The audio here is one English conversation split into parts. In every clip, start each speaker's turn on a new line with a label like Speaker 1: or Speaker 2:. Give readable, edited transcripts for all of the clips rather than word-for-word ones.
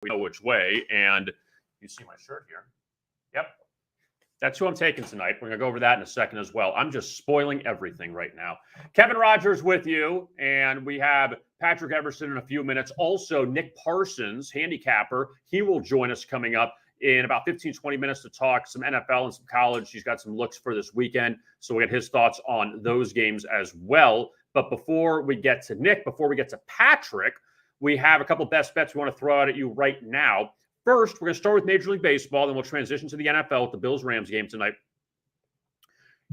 Speaker 1: we know which way. And you see my shirt here. Yep. That's who I'm taking tonight. We're going to go over that in a second as well. I'm just spoiling everything right now. Kevin Rogers with you, and we have Patrick Everson in a few minutes. Also, Nick Parsons, handicapper. He will join us coming up in about 15, 20 minutes to talk some NFL and some college. He's got some looks for this weekend, so we'll get his thoughts on those games as well. But before we get to Nick, before we get to Patrick, we have a couple best bets we want to throw out at you right now. First, we're going to start with Major League Baseball, then we'll transition to the NFL with the Bills-Rams game tonight.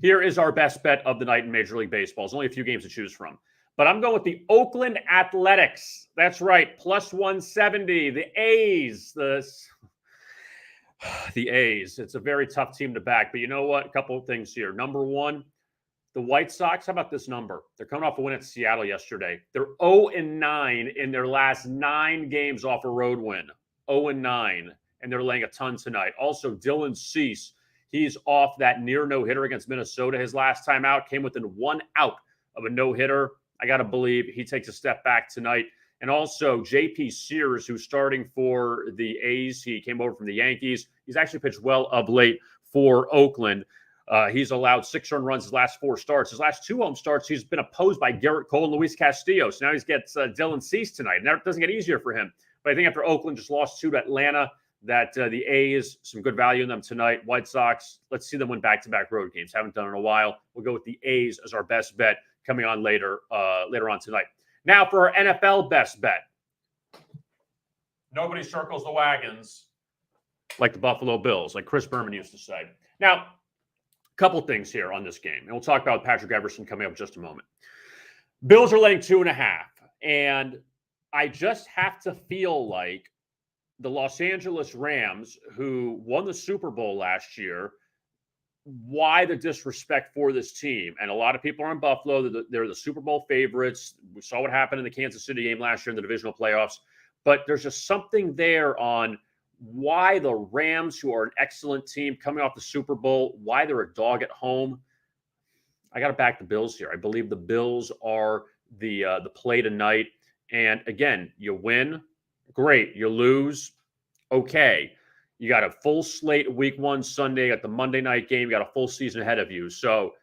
Speaker 1: Here is our best bet of the night in Major League Baseball. There's only a few games to choose from. But I'm going with the Oakland Athletics. That's right, plus 170. The A's. The A's. It's a very tough team to back. But you know what? A couple of things here. Number one, the White Sox. How about this number? They're coming off a win at Seattle yesterday. They're 0-9 in their last 9 games off a road win. 0-9, and they're laying a ton tonight. Also, Dylan Cease, he's off that near no-hitter against Minnesota. His last time out came within 1 out of a no-hitter. I got to believe he takes a step back tonight. And also, J.P. Sears, who's starting for the A's. He came over from the Yankees. He's actually pitched well of late for Oakland. He's allowed 6 earned runs his last 4 starts. His last 2 home starts, he's been opposed by Garrett Cole and Luis Castillo. So now he gets Dylan Cease tonight. And that doesn't get easier for him. But I think after Oakland just lost 2 to Atlanta, that the A's, some good value in them tonight. White Sox, let's see them win back-to-back road games. Haven't done it in a while. We'll go with the A's as our best bet coming on later on tonight. Now for our NFL best bet. Nobody circles the wagons like the Buffalo Bills, like Chris Berman used to say. Now, a couple things here on this game, and we'll talk about Patrick Everson coming up in just a moment. Bills are laying 2.5, and I just have to feel like the Los Angeles Rams, who won the Super Bowl last year, why the disrespect for this team? And a lot of people are in Buffalo. They're the Super Bowl favorites. We saw what happened in the Kansas City game last year in the divisional playoffs. But there's just something there on why the Rams, who are an excellent team coming off the Super Bowl, why they're a dog at home. I got to back the Bills here. I believe the Bills are the play tonight. And again, you win, great. You lose, okay. You got a full slate week 1 Sunday at the Monday night game. You got a full season ahead of you. So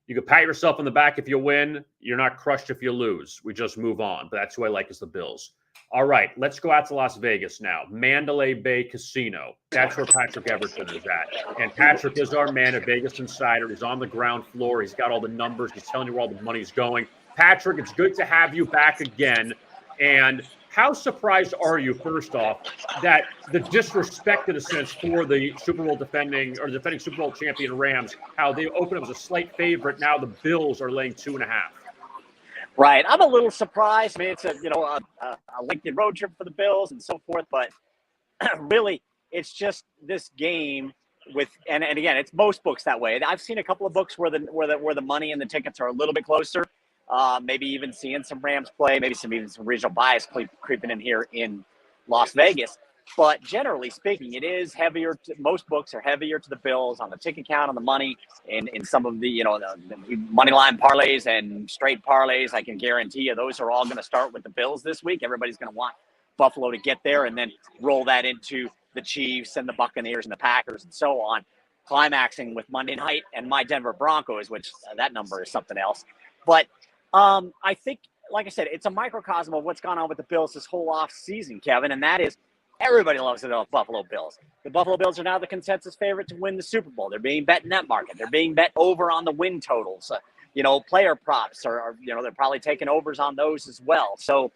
Speaker 1: you can pat yourself on the back if you win. You're not crushed if you lose. We just move on. But that's who I like is the Bills. All right, let's go out to Las Vegas now. Mandalay Bay Casino. That's where Patrick Everson is at. And Patrick is our man at VegasInsider. He's on the ground floor. He's got all the numbers. He's telling you where all the money's going. Patrick, it's good to have you back again. And how surprised are you, first off, that the disrespect, in a sense, for the Super Bowl defending Super Bowl champion Rams, how they opened up as a slight favorite, now the Bills are laying 2.5?
Speaker 2: Right. I'm a little surprised. I mean, it's a lengthy road trip for the Bills and so forth, but really, it's just this game with, and again, it's most books that way. I've seen a couple of books where the money and the tickets are a little bit closer. Maybe even seeing some Rams play, maybe some regional bias creeping in here in Las Vegas. But generally speaking, it is heavier. Most books are heavier to the Bills on the ticket count, on the money, and in some of the the money line parlays and straight parlays. I can guarantee you those are all going to start with the Bills this week. Everybody's going to want Buffalo to get there and then roll that into the Chiefs and the Buccaneers and the Packers and so on, climaxing with Monday night and my Denver Broncos, which that number is something else. But I think, like I said, it's a microcosm of what's gone on with the Bills this whole off season, Kevin, and that is everybody loves the Buffalo Bills. The Buffalo Bills are now the consensus favorite to win the Super Bowl. They're being bet in that market. They're being bet over on the win totals. Player props are they're probably taking overs on those as well. So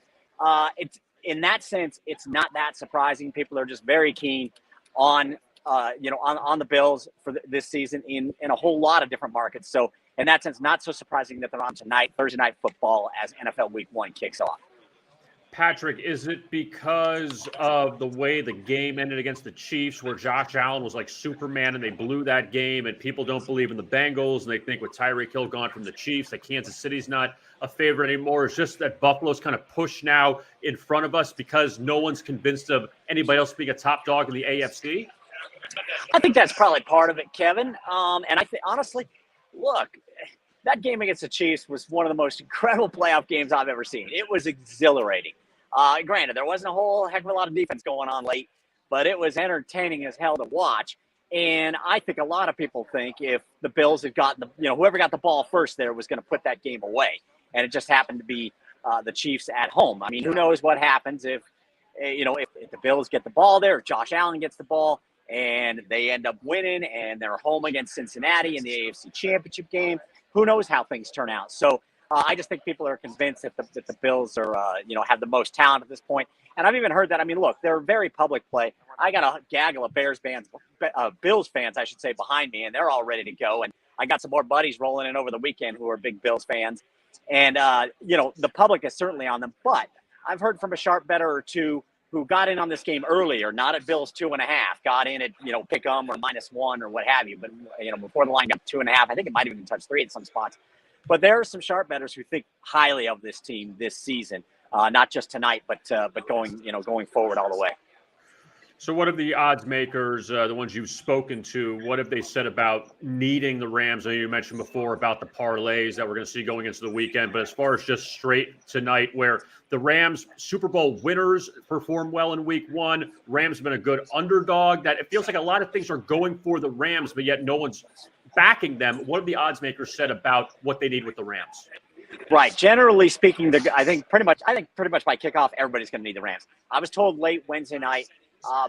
Speaker 2: it's in that sense, it's not that surprising. People are just very keen on the Bills for this season in a whole lot of different markets. So in that sense, not so surprising that they're on tonight, Thursday Night Football, as NFL Week 1 kicks off.
Speaker 1: Patrick, is it because of the way the game ended against the Chiefs, where Josh Allen was like Superman and they blew that game, and people don't believe in the Bengals, and they think with Tyreek Hill gone from the Chiefs that Kansas City's not a favorite anymore? It's just that Buffalo's kind of pushed now in front of us because no one's convinced of anybody else being a top dog in the AFC?
Speaker 2: I think that's probably part of it, Kevin. And I think, honestly, look, that game against the Chiefs was one of the most incredible playoff games I've ever seen. It was exhilarating. Granted, there wasn't a whole heck of a lot of defense going on late, but it was entertaining as hell to watch. And I think a lot of people think if the Bills had gotten whoever got the ball first there was going to put that game away. And it just happened to be the Chiefs at home. I mean, who knows what happens if the Bills get the ball there, if Josh Allen gets the ball and they end up winning and they're home against Cincinnati in the AFC Championship game. Who knows how things turn out. So I just think people are convinced that the Bills are, have the most talent at this point. And I've even heard that. I mean, look, they're very public play. I got a gaggle of Bills fans, I should say, behind me, and they're all ready to go. And I got some more buddies rolling in over the weekend who are big Bills fans. And, the public is certainly on them. But I've heard from a sharp bettor or two who got in on this game earlier, not at Bills 2.5, got in at, pick 'em or -1 or what have you. But, before the line got 2.5, I think it might have even touched 3 at some spots. But there are some sharp bettors who think highly of this team this season, not just tonight, but going forward all the way.
Speaker 1: So what have the odds makers, the ones you've spoken to, what have they said about needing the Rams? I know you mentioned before about the parlays that we're going to see going into the weekend, but as far as just straight tonight, where the Rams Super Bowl winners perform well in week 1, Rams have been a good underdog, that it feels like a lot of things are going for the Rams, but yet no one's backing them. What have the odds makers said about what they need with the Rams?
Speaker 2: Right. Generally speaking, I think pretty much by kickoff, everybody's going to need the Rams. I was told late Wednesday night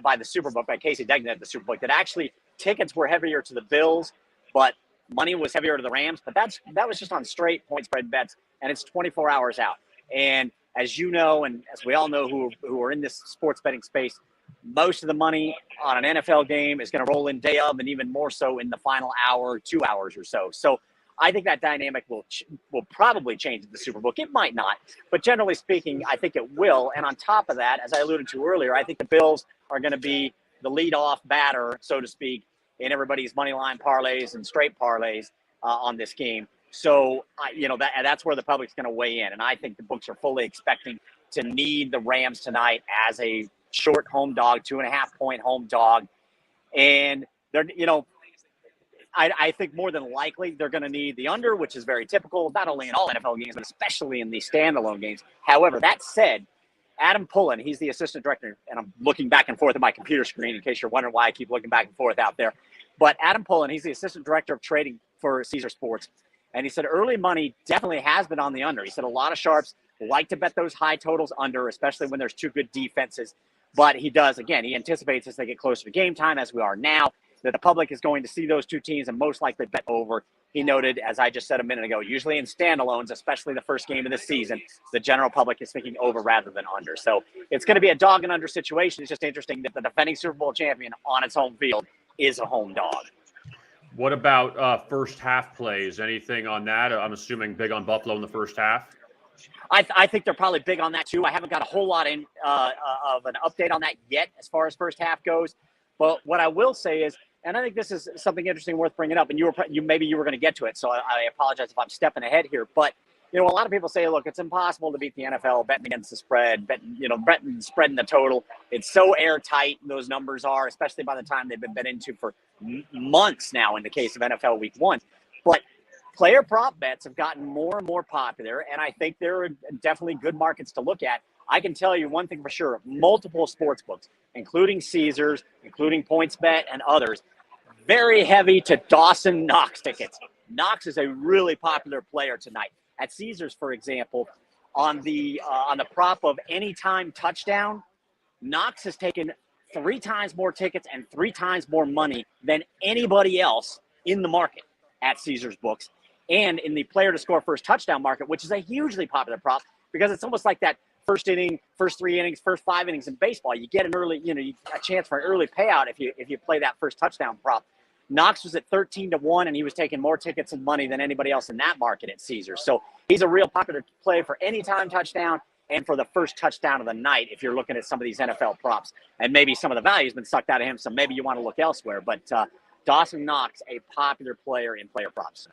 Speaker 2: by the Superbook, by Casey Degnan at the Superbook, that actually tickets were heavier to the Bills, but money was heavier to the Rams. But that was just on straight point spread bets, and it's 24 hours out. And as you know, and as we all know who are in this sports betting space, most of the money on an NFL game is going to roll in day of, and even more so in the final hour, 2 hours or so. So I think that dynamic will probably change at the Superbook. It might not, but generally speaking, I think it will. And on top of that, as I alluded to earlier, I think the Bills are going to be the leadoff batter, so to speak, in everybody's money line parlays and straight parlays on this game. So, that's where the public's going to weigh in. And I think the books are fully expecting to need the Rams tonight as a short home dog, 2.5-point home dog. And they're, I think more than likely they're going to need the under, which is very typical, not only in all NFL games, but especially in the standalone games. However, that said, Adam Pullen, he's the assistant director, and I'm looking back and forth at my computer screen in case you're wondering why I keep looking back and forth out there. But Adam Pullen, he's the assistant director of trading for Caesar Sports. And he said early money definitely has been on the under. He said a lot of sharps like to bet those high totals under, especially when there's two good defenses. But he does, again, he anticipates as they get closer to game time, as we are now, that the public is going to see those two teams and most likely bet over. He noted, as I just said a minute ago, usually in standalones, especially the first game of the season, the general public is thinking over rather than under. So it's going to be a dog and under situation. It's just interesting that the defending Super Bowl champion on its home field is a home dog.
Speaker 1: What about first half plays? Anything on that? I'm assuming big on Buffalo in the first half.
Speaker 2: I think they're probably big on that too. I haven't got a whole lot of an update on that yet as far as first half goes. But what I will say is, and I think this is something interesting worth bringing up, and maybe you were going to get to it, so I apologize if I'm stepping ahead here. But a lot of people say, look, it's impossible to beat the NFL betting against the spread, betting spreading the total. It's so airtight, those numbers are, especially by the time they've been bet into for months now in the case of NFL Week 1. But player prop bets have gotten more and more popular, and I think there are definitely good markets to look at. I can tell you one thing for sure, multiple sports books, including Caesars, including PointsBet and others, very heavy to Dawson Knox tickets. Knox is a really popular player tonight. At Caesars, for example, on the prop of anytime touchdown, Knox has taken 3 times more tickets and 3 times more money than anybody else in the market at Caesars books. And in the player to score first touchdown market, which is a hugely popular prop because it's almost like that first inning, first 3 innings, first 5 innings in baseball. You get an early, a chance for an early payout if you play that first touchdown prop. Knox was at 13-1, and he was taking more tickets and money than anybody else in that market at Caesars. So he's a real popular play for any time touchdown and for the first touchdown of the night if you're looking at some of these NFL props. And maybe some of the value's been sucked out of him, so maybe you want to look elsewhere. But Dawson Knox, a popular player in player props.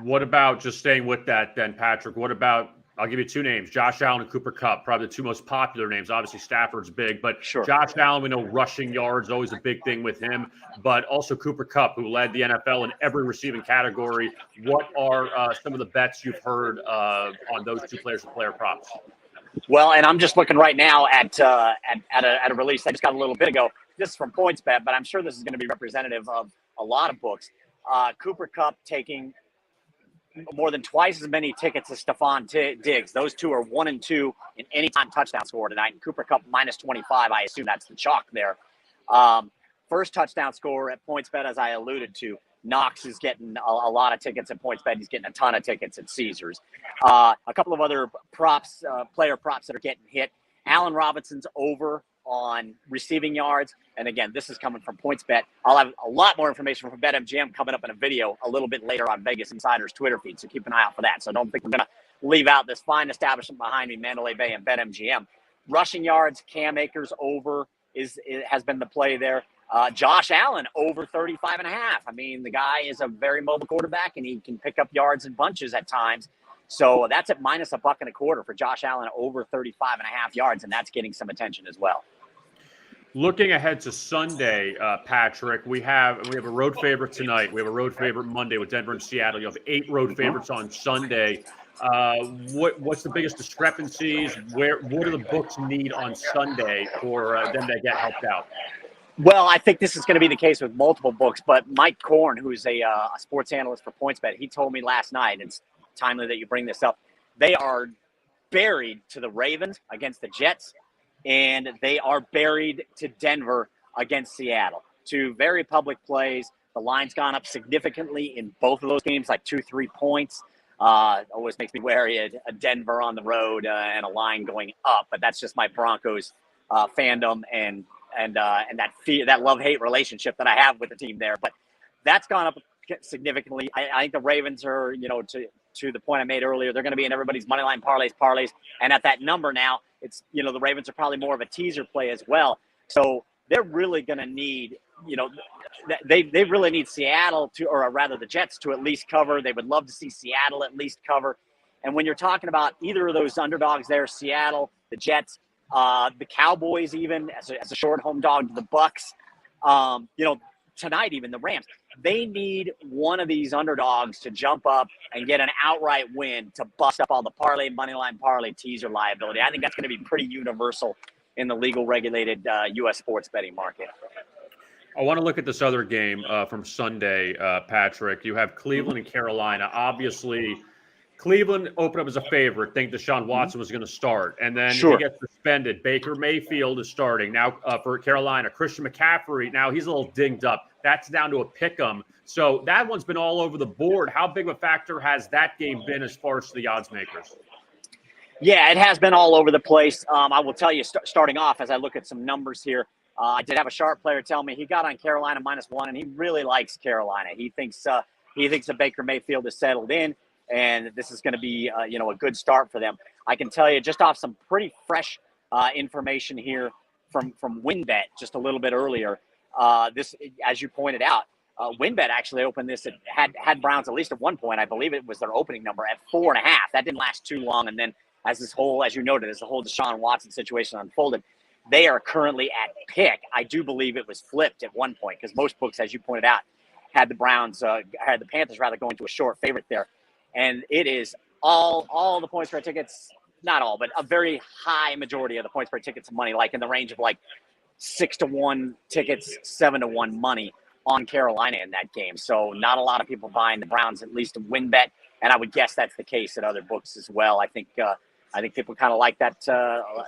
Speaker 1: What about, just staying with that then, Patrick, what about, I'll give you 2 names, Josh Allen and Cooper Kupp, probably the 2 most popular names. Obviously, Stafford's big, but
Speaker 2: sure.
Speaker 1: Josh Allen, we know rushing yards, always a big thing with him, but also Cooper Kupp, who led the NFL in every receiving category. What are some of the bets you've heard on those 2 players and player props?
Speaker 2: Well, and I'm just looking right now at a release I just got a little bit ago. This is from PointsBet, but I'm sure this is going to be representative of a lot of books. Cooper Kupp taking more than twice as many tickets as Stephon Diggs. Those two are 1 and 2 in any time touchdown score tonight. And Cooper Kupp minus 25. I assume that's the chalk there. First touchdown score at PointsBet, as I alluded to. Knox is getting a lot of tickets at PointsBet. He's getting a ton of tickets at Caesars. A couple of other props, player props that are getting hit. Allen Robinson's over on receiving yards. And again, this is coming from PointsBet. I'll have a lot more information from BetMGM coming up in a video a little bit later on Vegas Insider's Twitter feed. So keep an eye out for that. So don't think we're going to leave out this fine establishment behind me, Mandalay Bay and BetMGM. Rushing yards, Cam Akers over has been the play there. Josh Allen over 35.5. I mean, the guy is a very mobile quarterback and he can pick up yards in bunches at times. So that's at minus $1.25 for Josh Allen over 35.5 yards. And that's getting some attention as well.
Speaker 1: Looking ahead to Sunday, Patrick, we have a road favorite tonight. We have a road favorite Monday with Denver and Seattle. You have 8 road favorites on Sunday. What's the biggest discrepancies? What do the books need on Sunday for them to get helped out?
Speaker 2: Well, I think this is going to be the case with multiple books, but Mike Korn, who's a sports analyst for PointsBet, he told me last night, it's timely that you bring this up, they are buried to the Ravens against the Jets, and they are buried to Denver against Seattle. 2 very public plays. The line's gone up significantly in both of those games, like 2-3 points. Always makes me wary a Denver on the road and a line going up, but that's just my Broncos fandom and that love-hate relationship that I have with the team there. But that's gone up significantly. I think the Ravens are, to the point I made earlier, they're going to be in everybody's money line parlays. And at that number now, it's, the Ravens are probably more of a teaser play as well. So they're really going to need, they really need Seattle to, or rather the Jets to at least cover. They would love to see Seattle at least cover. And when you're talking about either of those underdogs there, Seattle, the Jets, the Cowboys, even as a short home dog to the Bucks, tonight, even the Rams, they need one of these underdogs to jump up and get an outright win to bust up all the parlay, money line parlay, teaser liability. I think that's going to be pretty universal in the legal regulated U.S. sports betting market.
Speaker 1: I want to look at this other game from Sunday, Patrick. You have Cleveland and Carolina. Obviously, Cleveland opened up as a favorite, think Deshaun Watson was going to start, and then he gets suspended. Baker Mayfield is starting. Now for Carolina, Christian McCaffrey, now he's a little dinged up. That's down to a pick-em. So that one's been all over the board. How big of a factor has that game been as far as the odds makers?
Speaker 2: Yeah, it has been all over the place. I will tell you, starting off, as I look at some numbers here, I did have a sharp player tell me he got on Carolina -1, and he really likes Carolina. He thinks that Baker Mayfield is settled in, and this is going to be, a good start for them. I can tell you just off some pretty fresh information here from WinBet just a little bit earlier. This, as you pointed out, WinBet actually opened this had Browns at least at one point. I believe it was their opening number at 4.5. That didn't last too long, and then as you noted, as the whole Deshaun Watson situation unfolded, they are currently at pick. I do believe it was flipped at one point because most books, as you pointed out, had the Panthers rather going to a short favorite there. And it is all the points per tickets, not all, but a very high majority of the points per tickets money, like in the range of like 6-1 tickets, 7-1 money on Carolina in that game. So not a lot of people buying the Browns, at least to WinBet. And I would guess that's the case at other books as well. I think people kind of like that,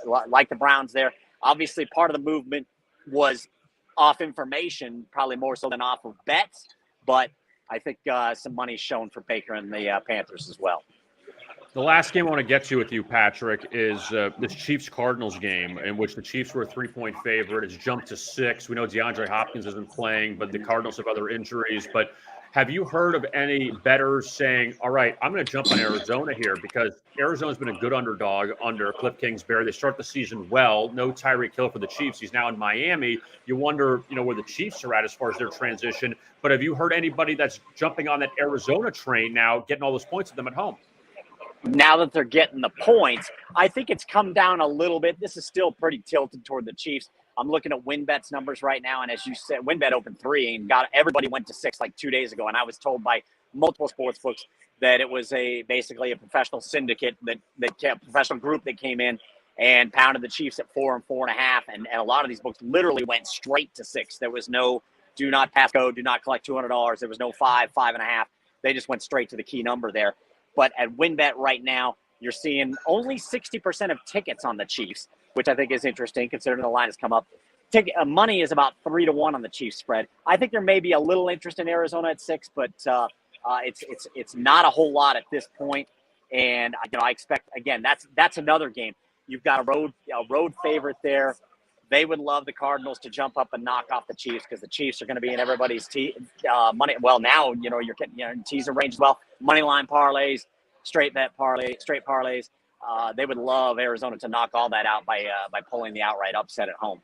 Speaker 2: like the Browns there. Obviously, part of the movement was off information, probably more so than off of bets. But I think some money's shown for Baker and the Panthers as well.
Speaker 1: The last game I want to get to with you, Patrick, is this Chiefs-Cardinals game in which the Chiefs were a 3-point favorite. It's jumped to 6. We know DeAndre Hopkins isn't playing, but the Cardinals have other injuries. But have you heard of any bettors saying, all right, I'm going to jump on Arizona here because Arizona's been a good underdog under Cliff Kingsbury. They start the season well. No Tyreek Hill for the Chiefs. He's now in Miami. You wonder, where the Chiefs are at as far as their transition. But have you heard anybody that's jumping on that Arizona train now, getting all those points with them at home?
Speaker 2: Now that they're getting the points, I think it's come down a little bit. This is still pretty tilted toward the Chiefs. I'm looking at WinBet's numbers right now, and as you said, WinBet opened 3 and everybody went to 6 like 2 days ago. And I was told by multiple sports books that it was basically a professional syndicate, that professional group that came in and pounded the Chiefs at 4 and 4.5. And a lot of these books literally went straight to 6. There was no do not pass go, do not collect $200. There was no 5, 5.5. They just went straight to the key number there. But at WinBet right now, you're seeing only 60% of tickets on the Chiefs, which I think is interesting considering the line has come up. Money is about 3-1 on the Chiefs spread. I think there may be a little interest in Arizona at 6, but it's not a whole lot at this point. And I expect, again, that's another game. You've got a road favorite there. They would love the Cardinals to jump up and knock off the Chiefs because the Chiefs are going to be in everybody's money. Well, now you're getting teaser range as well. Money line parlays, straight parlays. They would love Arizona to knock all that out by pulling the outright upset at home.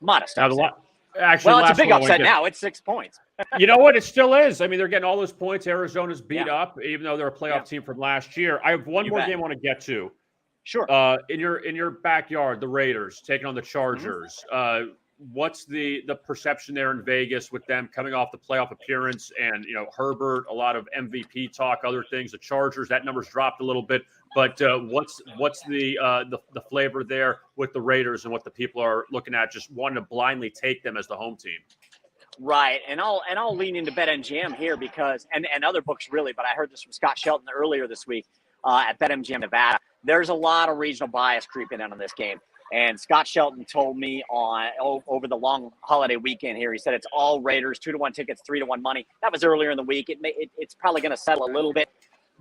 Speaker 2: Modest upset. Actually, it's a big upset now. It's 6 points.
Speaker 1: You know what? It still is. I mean, they're getting all those points. Arizona's beat up, even though they're a playoff team from last year. I have one more game I want to get to.
Speaker 2: Sure.
Speaker 1: In your backyard, the Raiders taking on the Chargers. What's the perception there in Vegas with them coming off the playoff appearance and Herbert, a lot of MVP talk, other things. The Chargers, that number's dropped a little bit, but what's the flavor there with the Raiders and what the people are looking at, just wanting to blindly take them as the home team?
Speaker 2: Right, and I'll lean into BetMGM here because and other books really, but I heard this from Scott Shelton earlier this week at BetMGM Nevada. There's a lot of regional bias creeping in on this game. And Scott Shelton told me over the long holiday weekend here, he said it's all Raiders, 2-1 tickets, 3-1 money. That was earlier in the week. It's probably going to settle a little bit,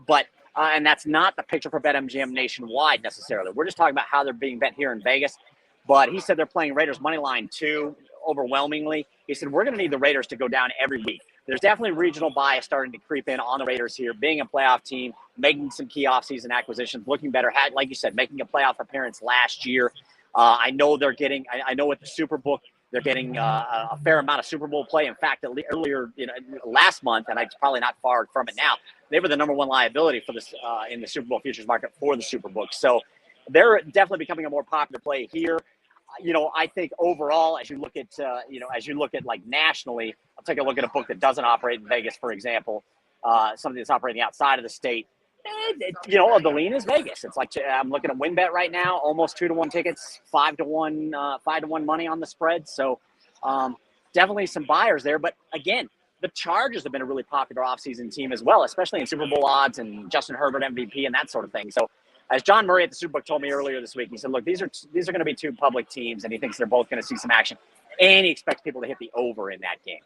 Speaker 2: but and that's not the picture for BetMGM nationwide necessarily. We're just talking about how they're being bet here in Vegas. But he said they're playing Raiders money line too, overwhelmingly. He said we're going to need the Raiders to go down every week. There's definitely regional bias starting to creep in on the Raiders here, being a playoff team, making some key offseason acquisitions, looking better. Like you said, making a playoff appearance last year. I know they're getting. I know with the Superbook, they're getting a fair amount of Super Bowl play. In fact, earlier, last month, and it's probably not far from it now, they were the number one liability for this in the Super Bowl futures market for the Superbook. So they're definitely becoming a more popular play here. I think overall, as you look at like nationally, I'll take a look at a book that doesn't operate in Vegas, for example, something that's operating outside of the state. The lean is Vegas. It's like I'm looking at WinBet right now, almost 2-1 tickets, 5-1 money on the spread. So definitely some buyers there. But again, the Chargers have been a really popular offseason team as well, especially in Super Bowl odds and Justin Herbert MVP and that sort of thing. So as John Murray at the Superbook told me earlier this week, he said, look, these are going to be two public teams, and he thinks they're both going to see some action. And he expects people to hit the over in that game.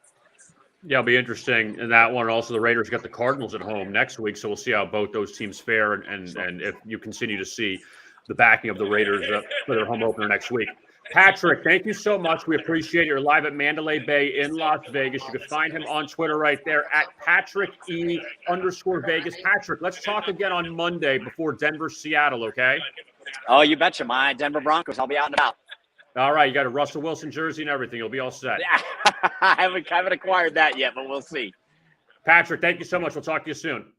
Speaker 1: Yeah, it'll be interesting in that one. Also, the Raiders got the Cardinals at home next week, so we'll see how both those teams fare and if you continue to see the backing of the Raiders for their home opener next week. Patrick, thank you so much. We appreciate it. You're live at Mandalay Bay in Las Vegas. You can find him on Twitter right there at @PatrickE_Vegas. Patrick, let's talk again on Monday before Denver-Seattle, okay?
Speaker 2: Oh, you betcha. My Denver Broncos. I'll be out and about.
Speaker 1: All right, you got a Russell Wilson jersey and everything. You'll be all set.
Speaker 2: I haven't acquired that yet, but we'll see.
Speaker 1: Patrick, thank you so much. We'll talk to you soon.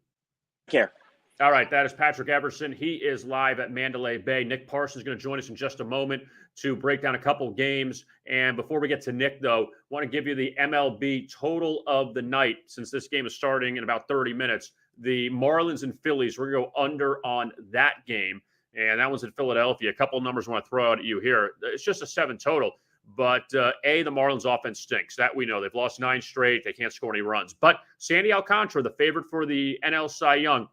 Speaker 2: Take care.
Speaker 1: All right, that is Patrick Everson. He is live at Mandalay Bay. Nick Parsons is going to join us in just a moment to break down a couple games. And before we get to Nick, though, I want to give you the MLB total of the night since this game is starting in about 30 minutes. The Marlins and Phillies, we're going to go under on that game. And that one's in Philadelphia. A couple of numbers I want to throw out at you here. It's just a 7 total. But, the Marlins offense stinks. That we know. They've lost 9 straight. They can't score any runs. But Sandy Alcantara, the favorite for the NL Cy Young,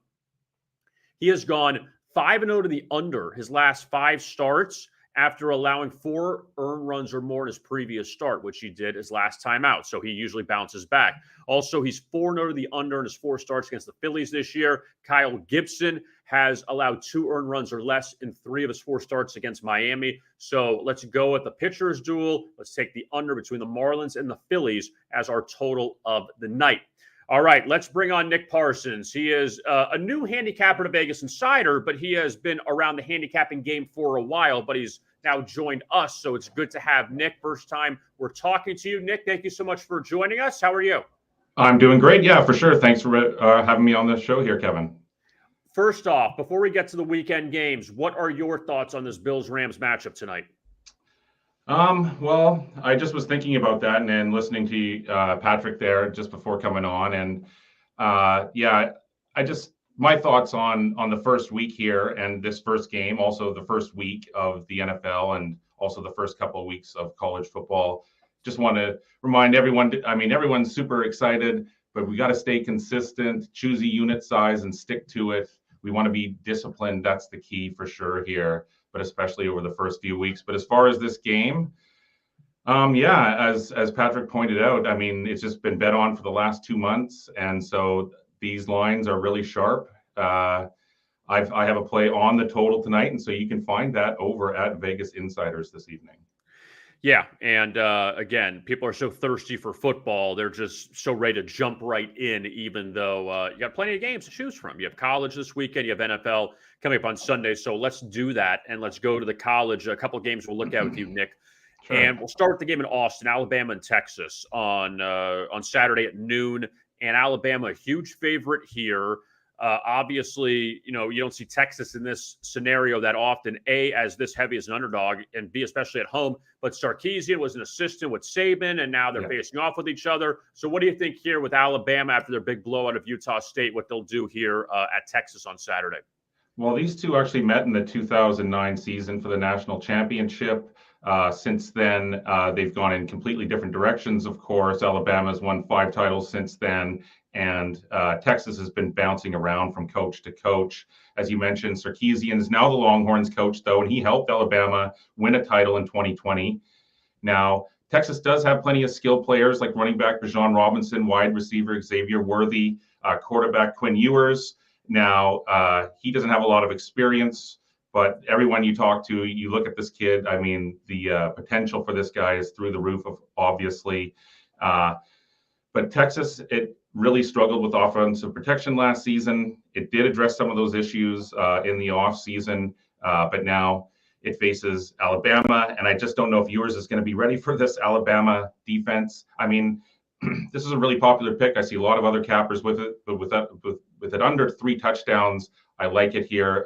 Speaker 1: he has gone 5-0 to the under his last 5 starts after allowing 4 earned runs or more in his previous start, which he did his last time out. So he usually bounces back. Also, he's 4-0 to the under in his 4 starts against the Phillies this year. Kyle Gibson has allowed 2 earned runs or less in 3 of his 4 starts against Miami. So let's go with the pitcher's duel. Let's take the under between the Marlins and the Phillies as our total of the night. All right, let's bring on Nick Parsons. He is a new handicapper to Vegas Insider, but he has been around the handicapping game for a while, but he's now joined us, so it's good to have Nick. First time we're talking to you. Nick, thank you so much for joining us. How are you?
Speaker 3: I'm doing great. Yeah, for sure. Thanks for having me on the show here, Kevin.
Speaker 1: First off, before we get to the weekend games, what are your thoughts on this Bills-Rams matchup tonight?
Speaker 3: Well, I just was thinking about that and then listening to Patrick there just before coming on. And my thoughts on the first week here and this first game, also the first week of the NFL and also the first couple of weeks of college football. Just want to remind everyone, I mean, everyone's super excited, but we got to stay consistent, choose a unit size and stick to it. We want to be disciplined. That's the key for sure here, but especially over the first few weeks. But as far as this game, yeah, as Patrick pointed out, I mean, it's just been bet on for the last 2 months. And so these lines are really sharp. I have a play on the total tonight, and so you can find that over at Vegas Insiders this evening.
Speaker 1: Yeah, and again, people are so thirsty for football; they're just so ready to jump right in. Even though you got plenty of games to choose from, you have college this weekend, you have NFL coming up on Sunday. So let's do that, and let's go to the college. A couple of games we'll look at with you, Nick. Sure. And we'll start the game in Austin, Alabama and Texas on Saturday at noon. And Alabama, a huge favorite here. Obviously, you don't see Texas in this scenario that often, A, as this heavy as an underdog, and B, especially at home. But Sarkisian was an assistant with Saban, and now they're facing off with each other. So what do you think here with Alabama after their big blowout of Utah State, what they'll do here at Texas on Saturday?
Speaker 3: Well, these two actually met in the 2009 season for the national championship. Since then, they've gone in completely different directions, of course. Alabama's won 5 titles since then, and Texas has been bouncing around from coach to coach. As you mentioned, Sarkisian is now the Longhorns coach, though, and he helped Alabama win a title in 2020. Now, Texas does have plenty of skilled players like running back Bijan Robinson, wide receiver Xavier Worthy, quarterback Quinn Ewers. Now, he doesn't have a lot of experience, but everyone you talk to, you look at this kid, I mean, the potential for this guy is through the roof, obviously. But Texas, it really struggled with offensive protection last season. It did address some of those issues in the offseason, but now it faces Alabama, and I just don't know if Ewers is going to be ready for this Alabama defense. I mean, this is a really popular pick. I see a lot of other cappers with it, but with it under 3 touchdowns, I like it here.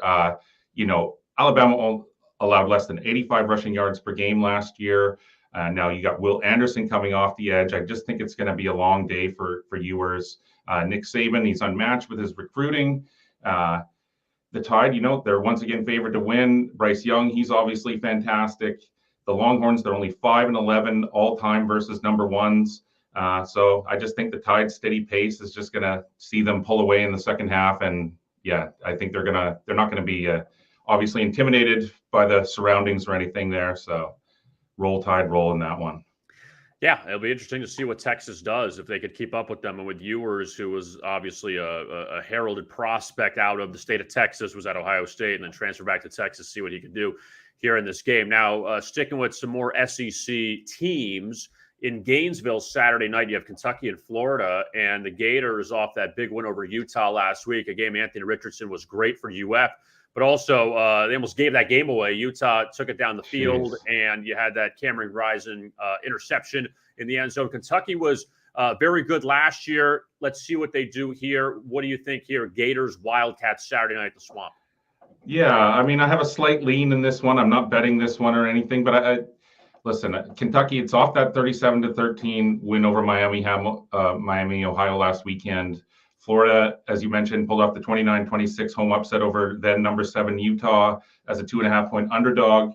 Speaker 3: Alabama allowed less than 85 rushing yards per game last year. Now you got Will Anderson coming off the edge. I just think it's going to be a long day for Ewers. Nick Saban, he's unmatched with his recruiting. The Tide, they're once again favored to win. Bryce Young, he's obviously fantastic. The Longhorns, they're only 5-11 all-time versus number ones. So I just think the Tide's steady pace is just going to see them pull away in the second half. And yeah, I think they're not going to be obviously intimidated by the surroundings or anything there. So roll Tide, roll in that one.
Speaker 1: Yeah, it'll be interesting to see what Texas does if they could keep up with them. And with Ewers, who was obviously a heralded prospect out of the state of Texas, was at Ohio State and then transferred back to Texas, see what he could do here in this game. Now, sticking with some more SEC teams, in Gainesville Saturday night, you have Kentucky and Florida, and the Gators off that big win over Utah last week. A game Anthony Richardson was great for UF, but also they almost gave that game away. Utah took it down the field, and you had that Cameron Grison interception in the end zone. Kentucky was very good last year. Let's see what they do here. What do you think here? Gators, Wildcats Saturday night at the Swamp.
Speaker 3: Yeah, I mean, I have a slight lean in this one. I'm not betting this one or anything, but listen, Kentucky, it's off that 37-13 win over Miami, Ohio last weekend. Florida, as you mentioned, pulled off the 29-26 home upset over then number 7 Utah as a 2.5-point underdog.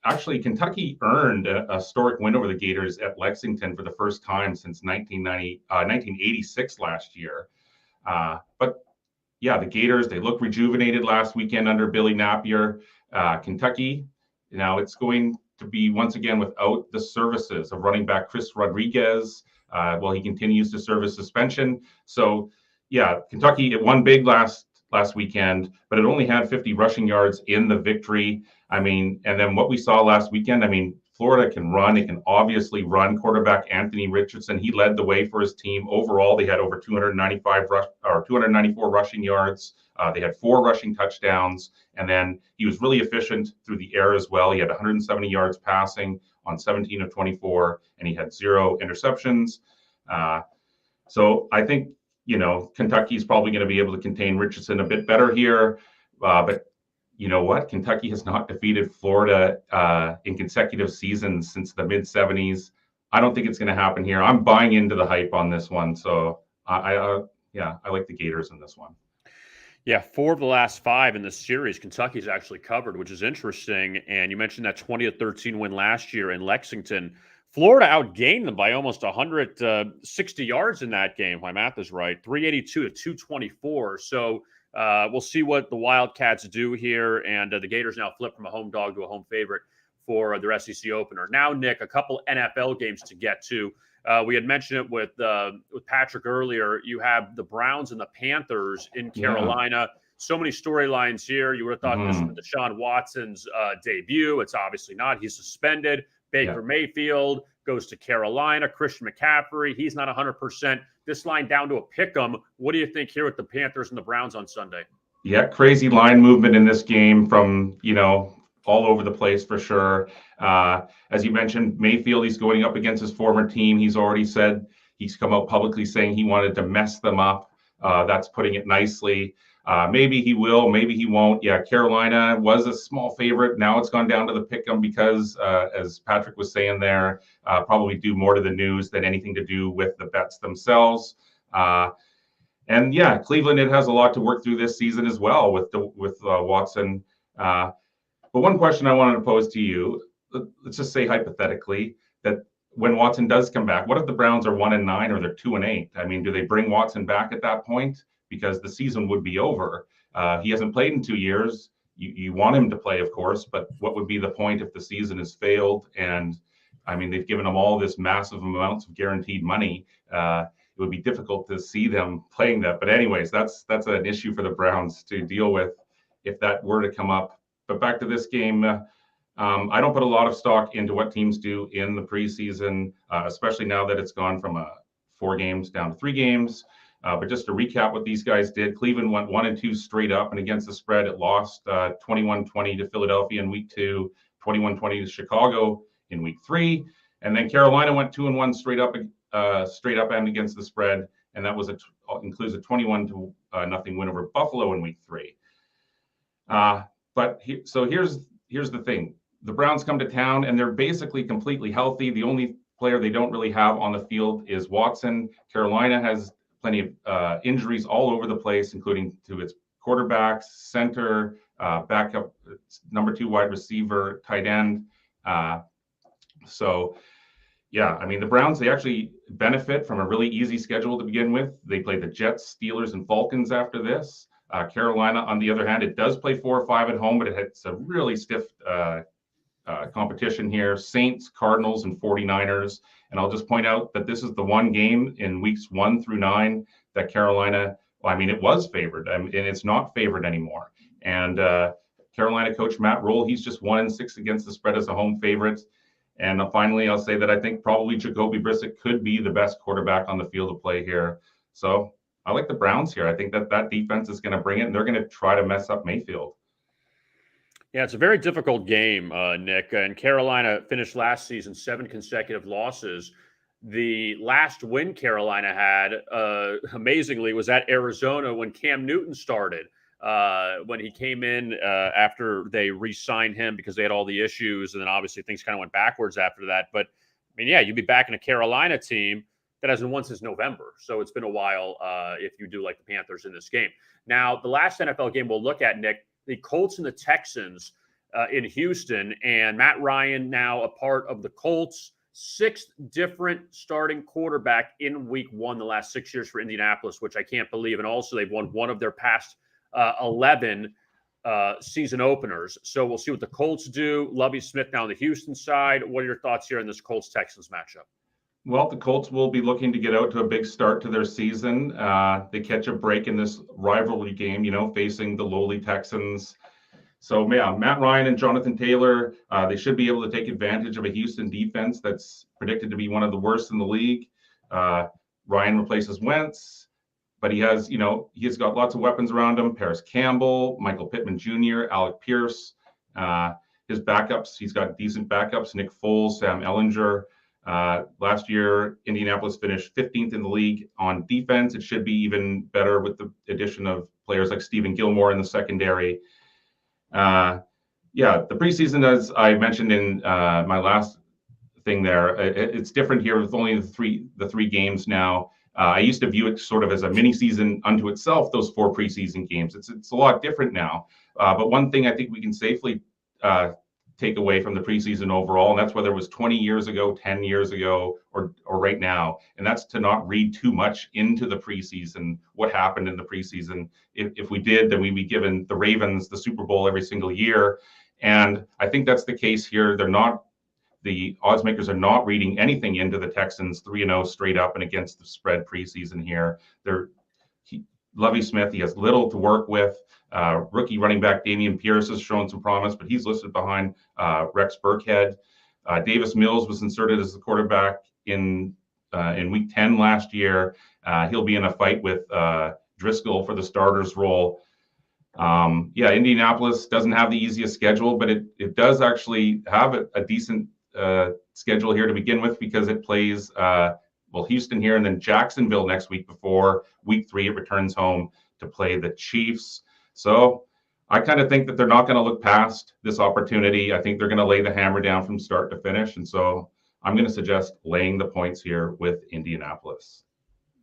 Speaker 3: Actually, Kentucky earned a historic win over the Gators at Lexington for the first time since 1986 last year. But yeah, the Gators, they look rejuvenated last weekend under Billy Napier. Kentucky, it's going to be once again without the services of running back Chris Rodriguez. He continues to serve his suspension. So yeah, Kentucky, it won big last weekend, but it only had 50 rushing yards in the victory. I mean, and then what we saw last weekend, I mean, Florida can run. It can obviously run. Quarterback Anthony Richardson, he led the way for his team. Overall, they had over 294 rushing yards. They had 4 rushing touchdowns, and then he was really efficient through the air as well. He had 170 yards passing on 17 of 24, and he had 0 interceptions. So I think, Kentucky's probably going to be able to contain Richardson a bit better here. But you know what? Kentucky has not defeated Florida in consecutive seasons since the mid-'70s. I don't think it's going to happen here. I'm buying into the hype on this one. So I like the Gators in this one.
Speaker 1: Yeah, 4 of the last 5 in this series, Kentucky's actually covered, which is interesting. And you mentioned that 20-13 win last year in Lexington. Florida outgained them by almost 160 yards in that game, if my math is right, 382-224. So we'll see what the Wildcats do here. And the Gators now flip from a home dog to a home favorite for their SEC opener. Now, Nick, a couple NFL games to get to. We had mentioned it with Patrick earlier. You have the Browns and the Panthers in Carolina. Yeah. So many storylines here. You would have thought this was Deshaun Watson's debut. It's obviously not. He's suspended. Baker Mayfield goes to Carolina. Christian McCaffrey, he's not 100%. This line down to a pick 'em. What do you think here with the Panthers and the Browns on Sunday?
Speaker 3: Yeah, crazy line movement in this game from, all over the place for sure. As you mentioned, Mayfield, he's going up against his former team. He's already said, he's come out publicly saying he wanted to mess them up. That's putting it nicely. Maybe he will, maybe he won't. Yeah, Carolina was a small favorite. Now it's gone down to the pick'em because, as Patrick was saying there, probably due more to the news than anything to do with the bets themselves. And yeah, Cleveland, it has a lot to work through this season as well with Watson. But one question I wanted to pose to you, let's just say hypothetically that when Watson does come back, what if the Browns are 1-9 or they're 2-8? I mean, do they bring Watson back at that point? Because the season would be over. He hasn't played in 2 years. You want him to play, of course, but what would be the point if the season has failed? And I mean, they've given him all this massive amounts of guaranteed money. It would be difficult to see them playing that. But anyways, that's an issue for the Browns to deal with if that were to come up. But back to this game, I don't put a lot of stock into what teams do in the preseason, especially now that it's gone from 4 games down to 3 games. But just to recap what these guys did, Cleveland went 1-2 straight up, and against the spread, it lost 21-20 to Philadelphia in week 2, 21-20 to Chicago in week 3, and then Carolina went 2-1 straight up and against the spread, and that was includes a 21-0 win over Buffalo in week 3. So here's the thing. The Browns come to town, and they're basically completely healthy. The only player they don't really have on the field is Watson. Carolina has plenty of injuries all over the place, including to its quarterbacks, center, backup, number 2 wide receiver, tight end. So, yeah, I mean, the Browns, they actually benefit from a really easy schedule to begin with. They play the Jets, Steelers, and Falcons after this. Carolina, on the other hand, it does play 4 or 5 at home, but it's a really stiff competition here. Saints, Cardinals, and 49ers. And I'll just point out that this is the one game in weeks 1 through 9 that Carolina, it was favored, and it's not favored anymore. And Carolina coach Matt Rule, he's just 1-6 against the spread as a home favorite. And finally, I'll say that I think probably Jacoby Brissett could be the best quarterback on the field of play here. So I like the Browns here. I think that defense is going to bring it, and they're going to try to mess up Mayfield.
Speaker 1: Yeah, it's a very difficult game, Nick. And Carolina finished last season 7 consecutive losses. The last win Carolina had, amazingly, was at Arizona when Cam Newton started. When he came in after they re-signed him because they had all the issues, and then obviously things kind of went backwards after that. But, you'd be back in a Carolina team that hasn't won since November. So it's been a while if you do like the Panthers in this game. Now, the last NFL game we'll look at, Nick, the Colts and the Texans in Houston, and Matt Ryan now a part of the Colts. 6th different starting quarterback in week 1 the last 6 years for Indianapolis, which I can't believe. And also they've won one of their past 11 season openers. So we'll see what the Colts do. Lovie Smith now on the Houston side. What are your thoughts here in this Colts-Texans matchup?
Speaker 3: Well, the Colts will be looking to get out to a big start to their season. They catch a break in this rivalry game, facing the lowly Texans. So, yeah, Matt Ryan and Jonathan Taylor, they should be able to take advantage of a Houston defense that's predicted to be one of the worst in the league. Ryan replaces Wentz, but he has got lots of weapons around him. Paris Campbell, Michael Pittman Jr., Alec Pierce. His backups, he's got decent backups, Nick Foles, Sam Ehlinger. Last year, Indianapolis finished 15th in the league on defense. It should be even better with the addition of players like Stephen Gilmore in the secondary. The preseason, as I mentioned in my last thing there, it's different here with only the three games now. I used to view it sort of as a mini season unto itself, those 4 preseason games. It's a lot different now. But one thing I think we can safely take away from the preseason overall, and that's whether it was 20 years ago, 10 years ago, or right now, and that's to not read too much into the preseason, what happened in the preseason. If we did, then we'd be giving the Ravens the Super Bowl every single year. And I think that's the case here. The odds makers are not reading anything into the Texans 3-0 straight up and against the spread preseason here. Lovie Smith, he has little to work with. Rookie running back Dameon Pierce has shown some promise, but he's listed behind Rex Burkhead. Davis Mills was inserted as the quarterback in Week 10 last year. He'll be in a fight with Driscoll for the starter's role. Indianapolis doesn't have the easiest schedule, but it does actually have a decent schedule here to begin with, because it plays Houston here and then Jacksonville next week before Week 3. It returns home to play the Chiefs. So I kind of think that they're not going to look past this opportunity. I think they're going to lay the hammer down from start to finish. And so I'm going to suggest laying the points here with Indianapolis.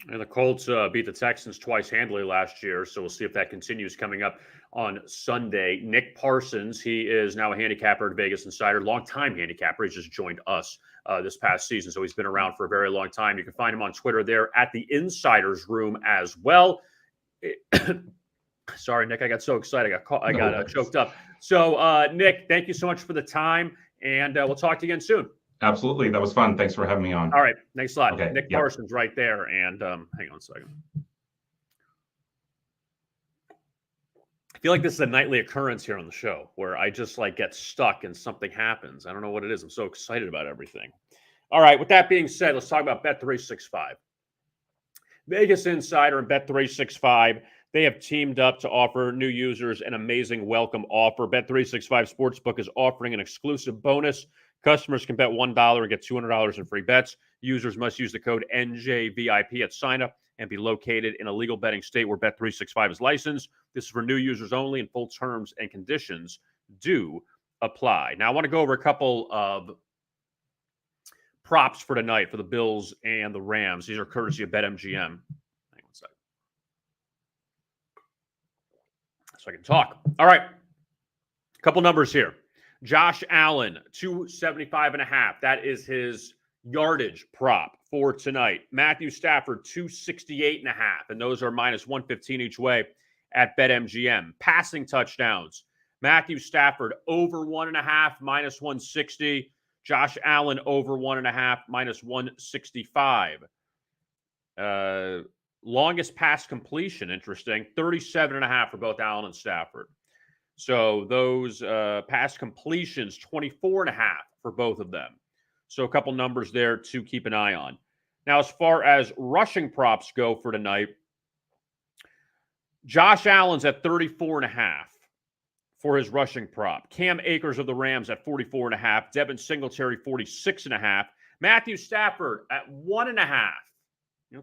Speaker 1: And the Colts beat the Texans twice handily last year, so we'll see if that continues coming up on Sunday. Nick Parsons, he is now a handicapper at VegasInsider, longtime handicapper. He's just joined us this past season, so he's been around for a very long time. You can find him on Twitter there at the Insiders Room as well. Sorry, Nick, I got so excited. I got choked up. So, Nick, thank you so much for the time, and we'll talk to you again soon.
Speaker 3: Absolutely. That was fun. Thanks for having me on.
Speaker 1: All right. Thanks a lot.
Speaker 3: Okay.
Speaker 1: Nick Parsons right there. And hang on a second. I feel like this is a nightly occurrence here on the show where I just get stuck and something happens. I don't know what it is. I'm so excited about everything. All right. With that being said, let's talk about Bet365. VegasInsider and Bet365, they have teamed up to offer new users an amazing welcome offer. Bet365 Sportsbook is offering an exclusive bonus. Customers can bet $1 and get $200 in free bets. Users must use the code NJVIP at sign-up and be located in a legal betting state where Bet365 is licensed. This is for new users only, and full terms and conditions do apply. Now, I want to go over a couple of props for tonight for the Bills and the Rams. These are courtesy of BetMGM. Hang on a second. So I can talk. All right. A couple numbers here. Josh Allen, 275.5. That is his yardage prop for tonight. Matthew Stafford, 268.5. And those are minus 115 each way at BetMGM. Passing touchdowns. Matthew Stafford, over 1.5, minus 160. Josh Allen, over 1.5, minus 165. Longest pass completion, interesting. 37.5 for both Allen and Stafford. So those pass completions, 24.5 for both of them. So a couple numbers there to keep an eye on. Now, as far as rushing props go for tonight, Josh Allen's at 34.5 for his rushing prop. Cam Akers of the Rams at 44.5. Devin Singletary, 46.5. Matthew Stafford at 1.5.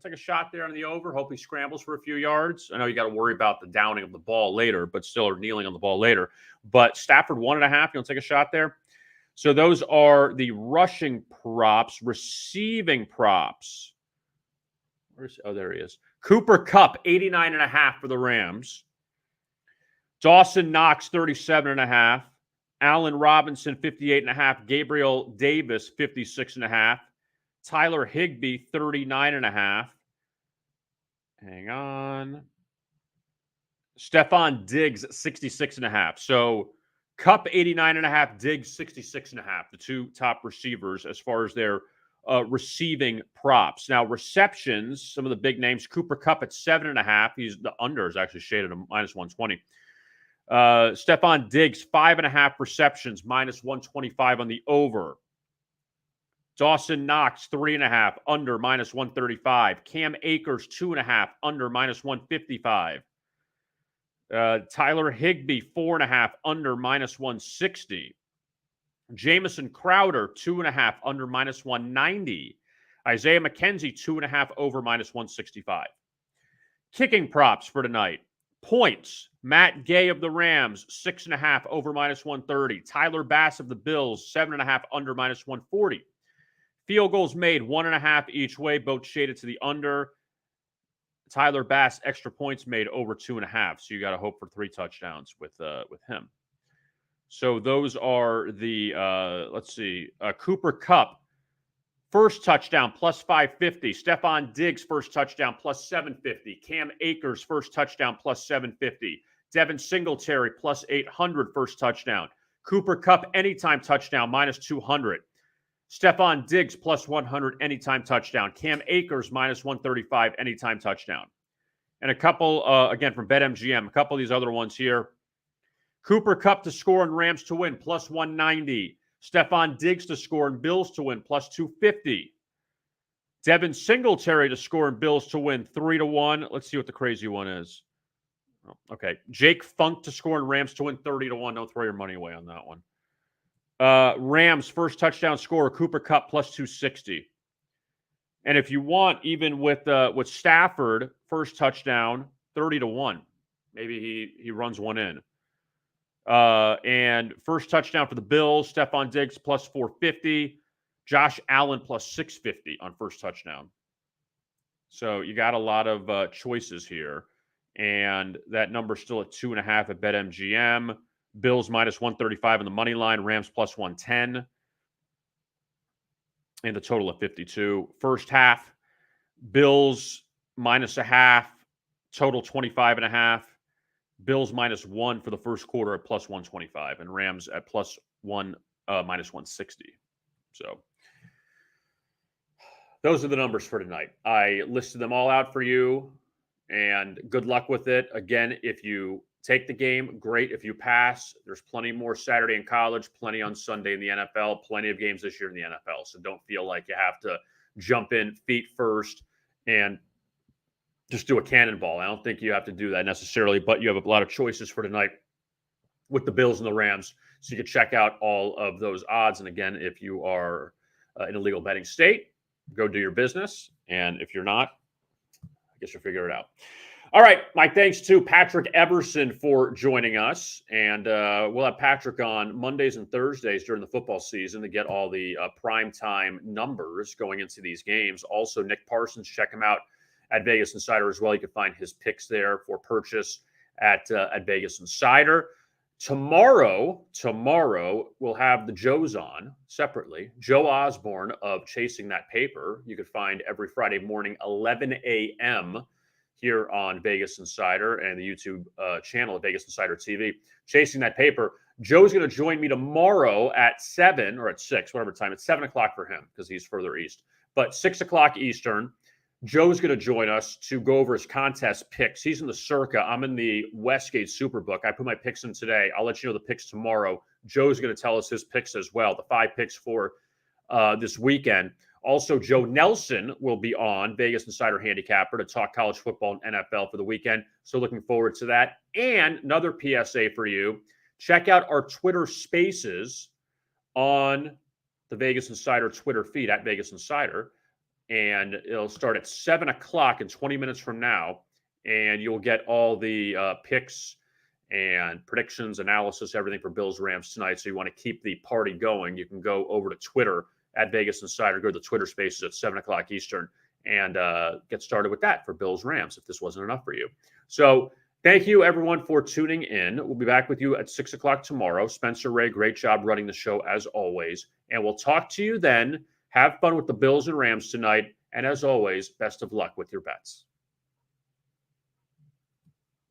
Speaker 1: Take a shot there on the over. Hope he scrambles for a few yards. I know you got to worry about the downing of the ball later, but still, or kneeling on the ball later. But Stafford 1.5. Take a shot there. So those are the rushing props. Receiving props. There he is. Cooper Kupp 89.5 for the Rams. Dawson Knox 37.5. Allen Robinson 58.5. Gabriel Davis 56.5. Tyler Higbee, 39.5. Hang on. Stephon Diggs, 66.5. So Kupp, 89.5. Diggs, 66.5. The two top receivers as far as their receiving props. Now, receptions, some of the big names. Cooper Kupp at 7.5. The under is actually shaded at minus 120. Stephon Diggs, 5.5 receptions, minus 125 on the over. Dawson Knox, 3.5, under, minus 135. Cam Akers, 2.5, under, minus 155. Tyler Higbee, 4.5, under, minus 160. Jamison Crowder, 2.5, under, minus 190. Isaiah McKenzie, 2.5, over, minus 165. Kicking props for tonight. Points. Matt Gay of the Rams, 6.5, over, minus 130. Tyler Bass of the Bills, 7.5, under, minus 140. Field goals made, 1.5 each way, both shaded to the under. Tyler Bass, extra points made over 2.5. So you got to hope for 3 touchdowns with him. So those are the, let's see, Cooper Kupp, first touchdown, plus 550. Stephon Diggs, first touchdown, plus 750. Cam Akers, first touchdown, plus 750. Devin Singletary, plus 800, first touchdown. Cooper Kupp, anytime touchdown, minus 200. Stephon Diggs, plus 100, anytime touchdown. Cam Akers, minus 135, anytime touchdown. And a couple, again, from BetMGM, a couple of these other ones here. Cooper Kupp to score and Rams to win, plus 190. Stephon Diggs to score and Bills to win, plus 250. Devin Singletary to score and Bills to win, 3-1. Let's see what the crazy one is. Oh, okay. Jake Funk to score and Rams to win, 30-1. Don't throw your money away on that one. Rams first touchdown scorer, Cooper Kupp, plus 260. And if you want, even with Stafford, first touchdown, 30-1. Maybe he runs one in. And first touchdown for the Bills, Stephon Diggs, plus 450. Josh Allen, plus 650 on first touchdown. So you got a lot of choices here. And that number's still at 2.5 at BetMGM. Bills minus 135 on the money line. Rams plus 110. And the total of 52. First half, Bills minus a half. Total 25.5. Bills minus 1 for the first quarter at plus 125. And Rams at plus 1, minus 160. So those are the numbers for tonight. I listed them all out for you. And good luck with it. Again, if you take the game, great. If you pass, there's plenty more Saturday in college, plenty on Sunday in the NFL, plenty of games this year in the NFL. So don't feel like you have to jump in feet first and just do a cannonball. I don't think you have to do that necessarily, but you have a lot of choices for tonight with the Bills and the Rams. So you can check out all of those odds. And again, if you are in a legal betting state, go do your business. And if you're not, I guess you'll figure it out. All right. My thanks to Patrick Everson for joining us. And we'll have Patrick on Mondays and Thursdays during the football season to get all the primetime numbers going into these games. Also, Nick Parsons, check him out at Vegas Insider as well. You can find his picks there for purchase at Vegas Insider. Tomorrow, we'll have the Joes on separately. Joe Osborne of Chasing That Paper. You can find every Friday morning, 11 a.m. here on Vegas Insider and the YouTube channel of Vegas Insider TV. Chasing That Paper. Joe's going to join me tomorrow at 7 or at 6, whatever time. It's 7 o'clock for him because he's further east. But 6 o'clock Eastern. Joe's going to join us to go over his contest picks. He's in the Circa. I'm in the Westgate Superbook. I put my picks in today. I'll let you know the picks tomorrow. Joe's going to tell us his picks as well, the 5 picks for this weekend. Also, Joe Nelson will be on Vegas Insider Handicapper to talk college football and NFL for the weekend. So looking forward to that. And another PSA for you. Check out our Twitter Spaces on the Vegas Insider Twitter feed at Vegas Insider. And it'll start at 7 o'clock in 20 minutes from now. And you'll get all the picks and predictions, analysis, everything for Bills Rams tonight. So you want to keep the party going. You can go over to Twitter at Vegas Insider, go to the Twitter Spaces at 7 o'clock Eastern, and get started with that for Bills Rams if this wasn't enough for you. So thank you, everyone, for tuning in. We'll be back with you at 6 o'clock tomorrow. Spencer Ray, great job running the show as always. And we'll talk to you then. Have fun with the Bills and Rams tonight. And as always, best of luck with your bets.